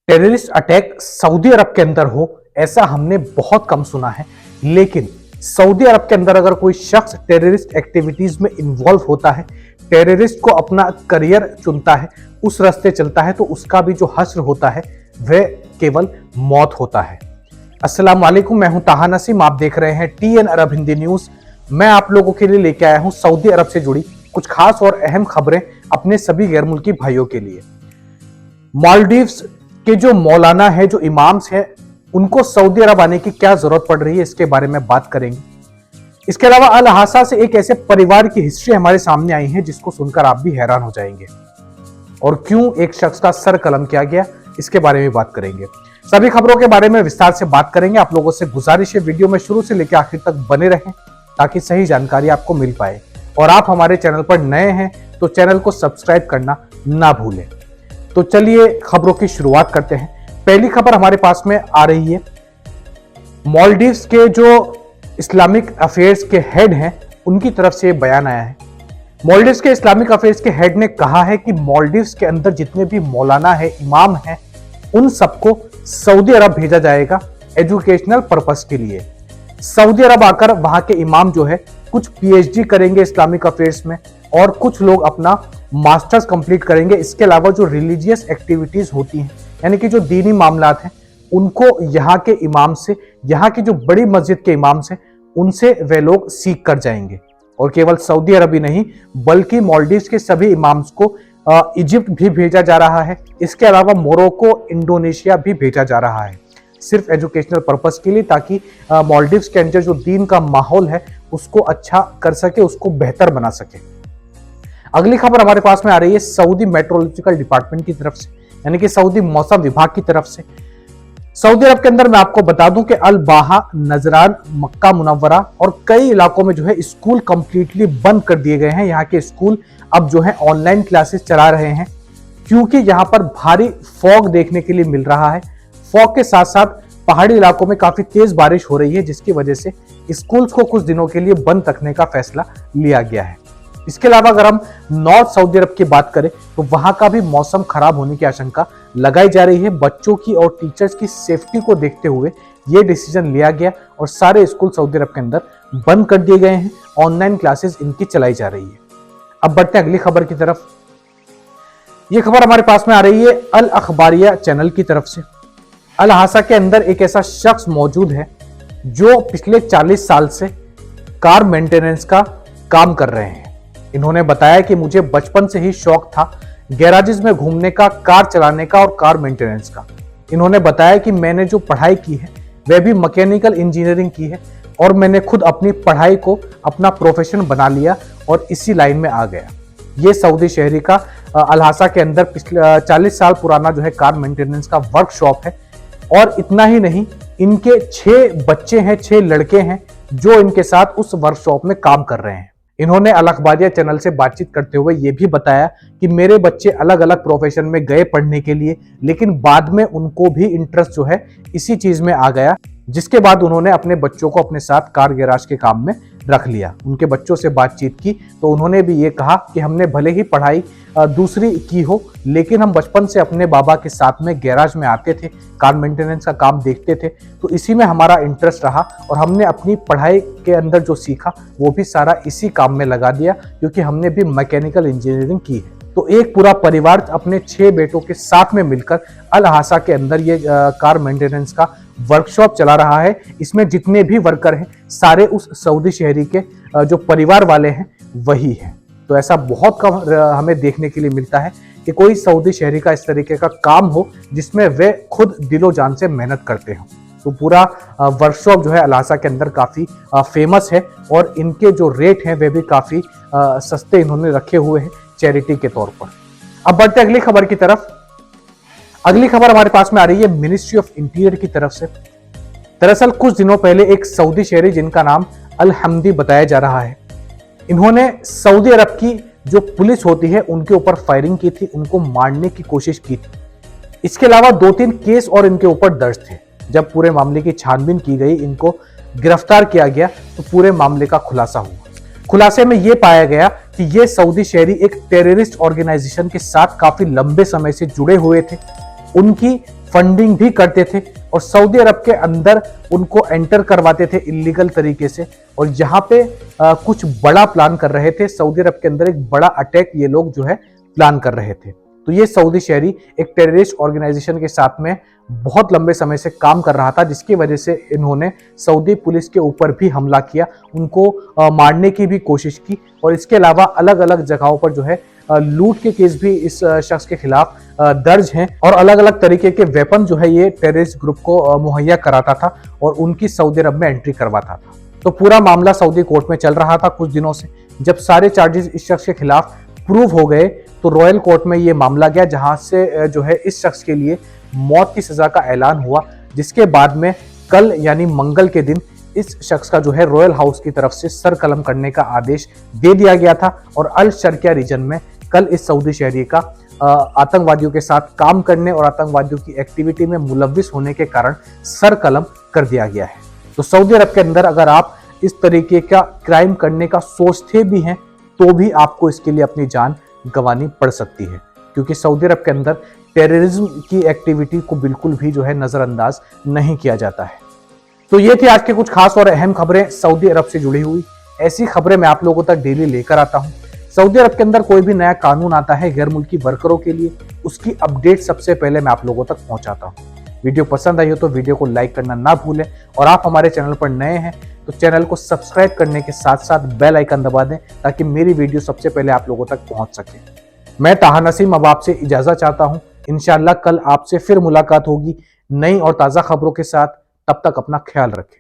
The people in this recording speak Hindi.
टेररिस्ट अटैक सऊदी अरब के अंदर हो ऐसा हमने बहुत कम सुना है, लेकिन सऊदी अरब के अंदर अगर कोई शख्स टेररिस्ट एक्टिविटीज में इन्वॉल्व होता है, टेररिस्ट को अपना करियर चुनता है, उस रास्ते चलता है, तो उसका भी जो हश्र होता है वह केवल मौत होता है। अस्सलाम वालेकुम, मैं हूं ताहा नसीम, आप देख रहे हैं TN अरब हिंदी न्यूज। मैं आप लोगों के लिए लेके आया हूं सऊदी अरब से जुड़ी कुछ खास और अहम खबरें अपने सभी गैर मुल्की भाइयों के लिए। मालदीव्स के जो मौलाना है, जो इमाम्स हैं, उनको सऊदी अरब आने की क्या जरूरत पड़ रही है, इसके बारे में बात करेंगे। इसके अलावा अल हासा से एक ऐसे परिवार की हिस्ट्री हमारे सामने आई है जिसको सुनकर आप भी हैरान हो जाएंगे, और क्यों एक शख्स का सर कलम किया गया, इसके बारे में बात करेंगे। सभी खबरों के बारे में विस्तार से बात करेंगे। आप लोगों से गुजारिश है, वीडियो में शुरू से लेकर आखिर तक बने रहें ताकि सही जानकारी आपको मिल पाए। और आप हमारे चैनल पर नए हैं तो चैनल को सब्सक्राइब करना ना भूलें। तो चलिए खबरों की शुरुआत करते हैं। पहली खबर हमारे पास में आ रही है, मालदीव्स के जो इस्लामिक अफेयर्स के हेड हैं, उनकी तरफ से बयान आया है। मालदीव्स के इस्लामिक अफेयर्स के हेड ने कहा है कि मालदीव्स के अंदर जितने भी मौलाना है, इमाम हैं, उन सबको सऊदी अरब भेजा जाएगा एजुकेशनल पर्पस के लिए। सऊदी अरब आकर वहां के इमाम जो है कुछ PhD करेंगे इस्लामिक अफेयर्स में, और कुछ लोग अपना मास्टर्स कंप्लीट करेंगे। इसके अलावा जो रिलीजियस एक्टिविटीज होती हैं, यानी कि जो दीनी मामलात हैं, उनको यहाँ के इमाम से, यहाँ की जो बड़ी मस्जिद के इमाम से, उनसे वे लोग सीख कर जाएंगे। और केवल सऊदी अरब ही नहीं, बल्कि मालदीव्स के सभी इमाम्स को इजिप्ट भी भेजा जा रहा है। इसके अलावा मोरक्को, इंडोनेशिया भी भेजा जा रहा है, सिर्फ एजुकेशनल पर्पस के लिए, ताकि मालदीव्स के अंदर जो दीन का माहौल है उसको अच्छा कर सके, उसको बेहतर बना सके। अगली खबर हमारे पास में आ रही है सऊदी मेट्रोलॉजिकल डिपार्टमेंट की तरफ से, यानी कि सऊदी मौसम विभाग की तरफ से। सऊदी अरब के अंदर मैं आपको बता दूं कि अल बाहा, नजरान, मक्का मुनव्वरा और कई इलाकों में जो है स्कूल कंप्लीटली बंद कर दिए गए हैं। यहाँ के स्कूल अब जो है ऑनलाइन क्लासेस चला रहे हैं, क्योंकि यहाँ पर भारी फॉग देखने के लिए मिल रहा है। फॉग के साथ साथ पहाड़ी इलाकों में काफी तेज बारिश हो रही है, जिसकी वजह से स्कूल्स को कुछ दिनों के लिए बंद रखने का फैसला लिया गया है। इसके अलावा अगर हम नॉर्थ सऊदी अरब की बात करें तो वहां का भी मौसम खराब होने की आशंका लगाई जा रही है। बच्चों की और टीचर्स की सेफ्टी को देखते हुए यह डिसीजन लिया गया और सारे स्कूल सऊदी अरब के अंदर बंद कर दिए गए हैं। ऑनलाइन क्लासेस इनकी चलाई जा रही है। अब बढ़ते हैं अगली खबर की तरफ। यह खबर हमारे पास में आ रही है अल अखबारिया चैनल की तरफ से। अल हासा के अंदर एक ऐसा शख्स मौजूद है जो पिछले 40 साल से कार मेंटेनेंस का काम कर रहे हैं। इन्होंने बताया कि मुझे बचपन से ही शौक था गैराजेस में घूमने का, कार चलाने का और कार मेंटेनेंस का। इन्होंने बताया कि मैंने जो पढ़ाई की है वह भी मैकेनिकल इंजीनियरिंग की है, और मैंने खुद अपनी पढ़ाई को अपना प्रोफेशन बना लिया और इसी लाइन में आ गया। ये सऊदी शहरी का अल हासा के अंदर पिछले 40 साल पुराना जो है कार मेंटेनेंस का वर्कशॉप है। और इतना ही नहीं, इनके 6 बच्चे हैं, 6 लड़के हैं जो इनके साथ उस वर्कशॉप में काम कर रहे हैं। इन्होंने अल अखबारिया चैनल से बातचीत करते हुए यह भी बताया कि मेरे बच्चे अलग अलग प्रोफेशन में गए पढ़ने के लिए, लेकिन बाद में उनको भी इंटरेस्ट जो है इसी चीज में आ गया, जिसके बाद उन्होंने अपने बच्चों को अपने साथ कार गैराज के काम में रख लिया। उनके बच्चों से बातचीत की तो उन्होंने भी ये कहा कि हमने भले ही पढ़ाई दूसरी की हो, लेकिन हम बचपन से अपने बाबा के साथ में गैराज में आते थे, कार मेंटेनेंस का काम देखते थे, तो इसी में हमारा इंटरेस्ट रहा और हमने अपनी पढ़ाई के अंदर जो सीखा वो भी सारा इसी काम में लगा दिया, क्योंकि हमने भी मैकेनिकल इंजीनियरिंग की है। तो एक पूरा परिवार अपने 6 बेटों के साथ में मिलकर अल हासा के अंदर ये कार मेंटेनेंस का वर्कशॉप चला रहा है। इसमें जितने भी वर्कर हैं सारे उस सऊदी शहरी के जो परिवार वाले हैं वही हैं। तो ऐसा बहुत कम हमें देखने के लिए मिलता है कि कोई सऊदी शहरी का इस तरीके का काम हो जिसमें वे खुद दिलो जान से मेहनत करते हो। तो पूरा वर्कशॉप जो है अल हासा के अंदर काफ़ी फेमस है, और इनके जो रेट हैं वे भी काफ़ी सस्ते इन्होंने रखे हुए हैं चैरिटी के तौर पर। अब बढ़ते अगली खबर की तरफ। अगली खबर हमारे पास में आ रही है मिनिस्ट्री ऑफ इंटीरियर की तरफ से। दरअसल कुछ दिनों पहले एक सऊदी शहरी जिनका नाम अल हमदी बताया जा रहा है, इन्होंने सऊदी अरब की जो पुलिस होती है उनके ऊपर फायरिंग की थी, उनको मारने की कोशिश की थी। इसके अलावा 2-3 केस और इनके ऊपर दर्ज थे। जब पूरे मामले की छानबीन की गई, इनको गिरफ्तार किया गया, तो पूरे मामले का खुलासा हुआ। खुलासे में यह पाया गया कि ये सऊदी शहरी एक टेररिस्ट ऑर्गेनाइजेशन के साथ काफी लंबे समय से जुड़े हुए थे, उनकी फंडिंग भी करते थे और सऊदी अरब के अंदर उनको एंटर करवाते थे इलीगल तरीके से। और यहाँ पे कुछ बड़ा प्लान कर रहे थे, सऊदी अरब के अंदर एक बड़ा अटैक ये लोग जो है प्लान कर रहे थे। तो ये सऊदी शहरी एक टेररिस्ट ऑर्गेनाइजेशन के साथ में बहुत लंबे समय से काम कर रहा था, जिसकी वजह से इन्होंने सऊदी पुलिस के ऊपर भी हमला किया, उनको मारने की भी कोशिश की। और इसके अलावा अलग अलग जगहों पर जो है लूट के केस भी इस शख्स के खिलाफ दर्ज हैं और अलग अलग तरीके के वेपन जो है ये टेररिस्ट ग्रुप को मुहैया कराता था और उनकी सऊदी अरब में एंट्री करवाता था। तो पूरा मामला सऊदी कोर्ट में चल रहा था कुछ दिनों से। जब सारे चार्जेस इस शख्स के खिलाफ प्रूव हो गए तो रॉयल कोर्ट में ये मामला गया, जहां से जो है इस शख्स के लिए मौत की सजा का ऐलान हुआ, जिसके बाद में कल यानी मंगल के दिन इस शख्स का जो है रॉयल हाउस की तरफ से सर कलम करने का आदेश दे दिया गया था। और अल शर्किया रीजन में कल इस सऊदी शहरी का आतंकवादियों के साथ काम करने और आतंकवादियों की एक्टिविटी में मुलव्विस होने के कारण सर कलम कर दिया गया है। तो सऊदी अरब के अंदर अगर आप इस तरीके का क्राइम करने का सोचते भी हैं तो भी आपको इसके लिए अपनी जान गंवानी पड़ सकती है, क्योंकि सऊदी अरब के अंदर टेररिज्म की एक्टिविटी को बिल्कुल भी जो है नजरअंदाज नहीं किया जाता है। तो ये थी आज के कुछ खास और अहम खबरें सऊदी अरब से जुड़ी हुई। ऐसी खबरें मैं आप लोगों तक डेली लेकर आता हूं। सऊदी अरब के अंदर कोई भी नया कानून आता है गैर मुल्की वर्करों के लिए, उसकी अपडेट सबसे पहले मैं आप लोगों तक पहुंचाता हूं। वीडियो पसंद आई हो तो वीडियो को लाइक करना ना भूलें और आप हमारे चैनल पर नए हैं तो चैनल को सब्सक्राइब करने के साथ साथ बेल आइकन दबा दें ताकि मेरी वीडियो सबसे पहले आप लोगों तक पहुंच सके। मैं ताहा नसीम अब आपसे इजाजत चाहता हूं। इंशाअल्लाह कल आपसे फिर मुलाकात होगी नई और ताजा खबरों के साथ। तब तक अपना ख्याल रखें।